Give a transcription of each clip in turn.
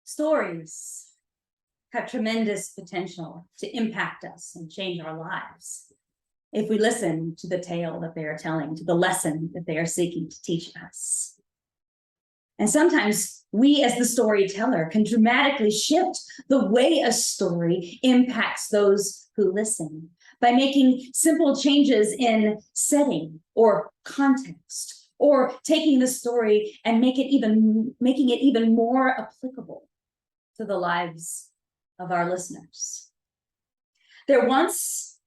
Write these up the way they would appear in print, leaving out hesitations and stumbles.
Stories have tremendous potential to impact us and change our lives if we listen to the tale that they are telling, to the lesson that they are seeking to teach us. And sometimes we, as the storyteller, can dramatically shift the way a story impacts those who listen by making simple changes in setting or context, or taking the story and making it even more applicable to the lives of our listeners. There once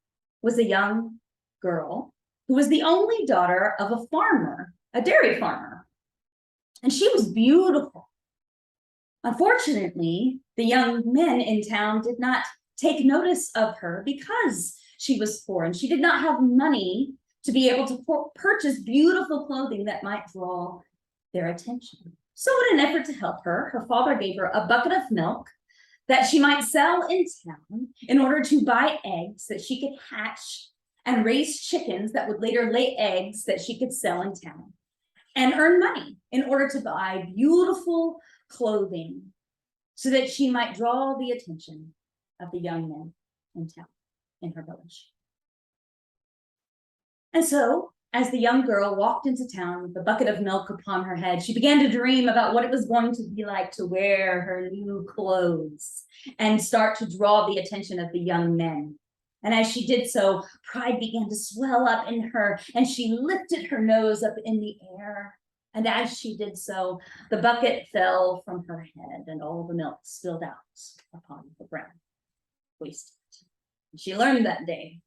was a young girl who was the only daughter of a farmer, a dairy farmer, and she was beautiful. Unfortunately, the young men in town did not take notice of her because she was poor and she did not have money to be able to purchase beautiful clothing that might draw their attention. So in an effort to help her, her father gave her a bucket of milk that she might sell in town in order to buy eggs that she could hatch and raise chickens that would later lay eggs that she could sell in town and earn money in order to buy beautiful clothing so that she might draw the attention of the young men in town, in her village. And so, as the young girl walked into town with a bucket of milk upon her head, she began to dream about what it was going to be like to wear her new clothes and start to draw the attention of the young men. And as she did so, pride began to swell up in her, and she lifted her nose up in the air. And as she did so, the bucket fell from her head, and all the milk spilled out upon the ground, wasted. And she learned that day,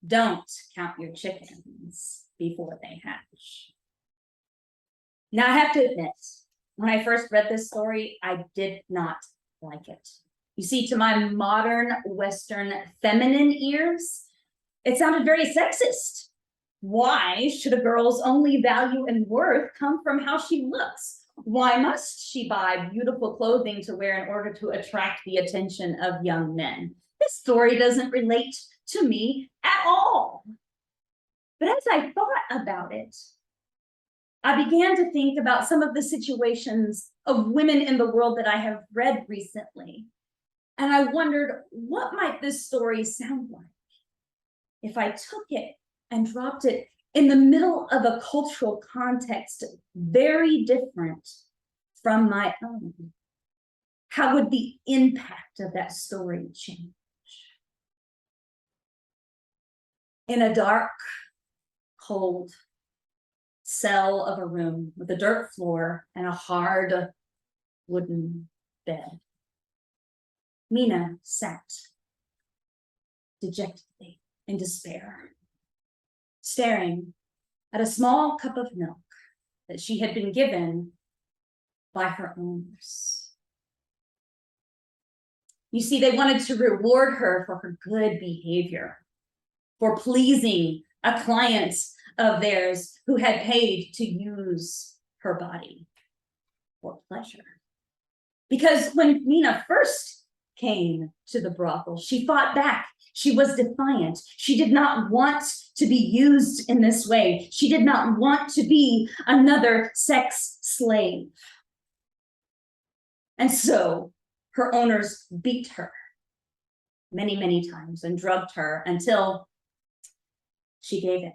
don't count your chickens before they hatch. Now, I have to admit, when I first read this story, I did not like it. You see, to my modern Western feminine ears, it sounded very sexist. Why should a girl's only value and worth come from how she looks? Why must she buy beautiful clothing to wear in order to attract the attention of young men? This story doesn't relate to me at all. But as I thought about it, I began to think about some of the situations of women in the world that I have read recently. And I wondered, what might this story sound like if I took it and dropped it in the middle of a cultural context very different from my own? How would the impact of that story change? In a dark, cold cell of a room with a dirt floor and a hard wooden bed, Meena sat dejectedly in despair, staring at a small cup of milk that she had been given by her owners. You see, they wanted to reward her for her good behavior, for pleasing a client of theirs who had paid to use her body for pleasure. Because when Meena first came to the brothel, she fought back. She was defiant. She did not want to be used in this way. She did not want to be another sex slave. And so her owners beat her many, many times and drugged her until she gave in.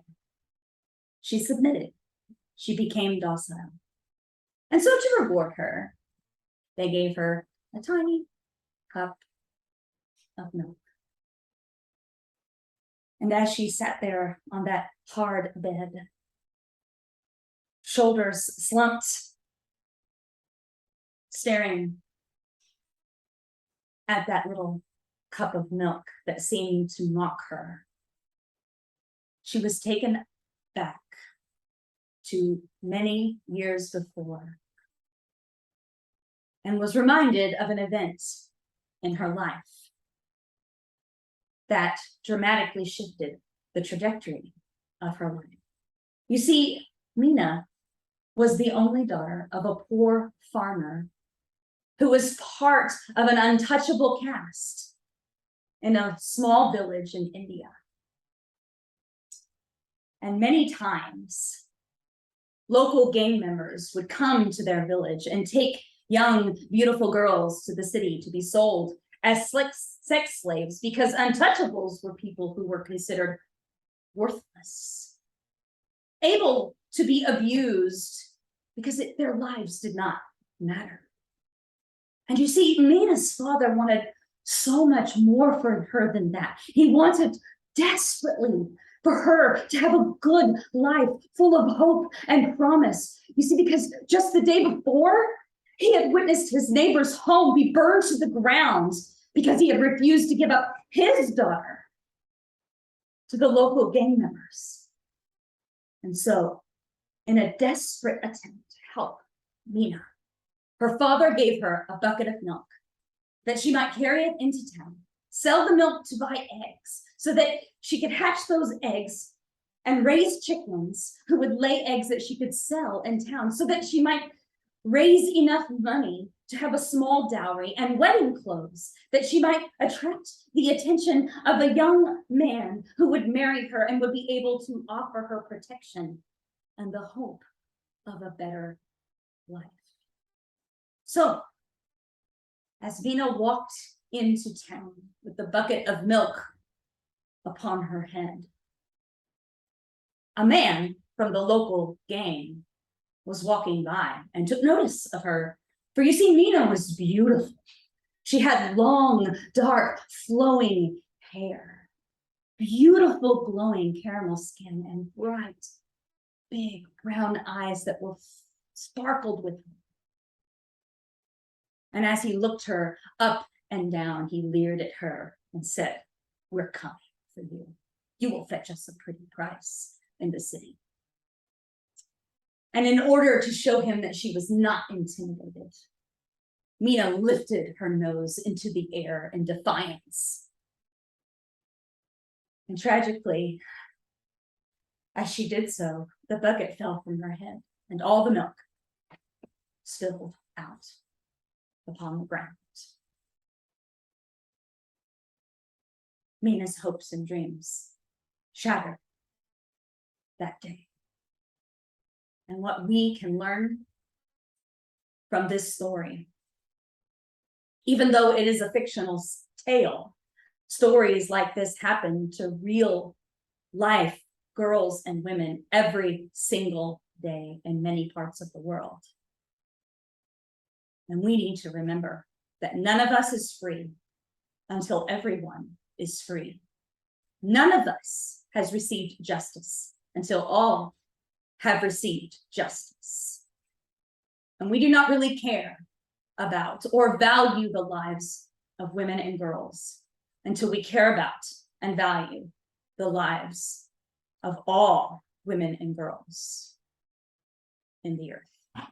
She submitted. She became docile. And so to reward her, they gave her a tiny cup of milk. And as she sat there on that hard bed, shoulders slumped, staring at that little cup of milk that seemed to mock her, she was taken back to many years before and was reminded of an event in her life that dramatically shifted the trajectory of her life. You see, Meena was the only daughter of a poor farmer who was part of an untouchable caste in a small village in India. And many times, local gang members would come to their village and take young, beautiful girls to the city to be sold as sex slaves because untouchables were people who were considered worthless, able to be abused because their lives did not matter. And you see, Meena's father wanted so much more for her than that. He wanted desperately for her to have a good life full of hope and promise. You see, because just the day before, he had witnessed his neighbor's home be burned to the ground because he had refused to give up his daughter to the local gang members. And so, in a desperate attempt to help Meena, her father gave her a bucket of milk that she might carry it into town, sell the milk to buy eggs so that she could hatch those eggs and raise chickens who would lay eggs that she could sell in town so that she might raise enough money to have a small dowry and wedding clothes that she might attract the attention of a young man who would marry her and would be able to offer her protection and the hope of a better life. So, as Meena walked into town with the bucket of milk upon her head, a man from the local gang was walking by and took notice of her. For you see, Meena was beautiful. She had long, dark, flowing hair, beautiful, glowing caramel skin, and bright, big brown eyes that were sparkled with hope. And as he looked her up and down, he leered at her and said, "We're coming for you. You will fetch us a pretty price in the city." And in order to show him that she was not intimidated, Meena lifted her nose into the air in defiance. And tragically, as she did so, the bucket fell from her head and all the milk spilled out upon the ground. Meena's hopes and dreams shattered that day. And what we can learn from this story, even though it is a fictional tale, stories like this happen to real life girls and women every single day in many parts of the world. And we need to remember that none of us is free until everyone is free. None of us has received justice until all have received justice. And we do not really care about or value the lives of women and girls until we care about and value the lives of all women and girls in the earth.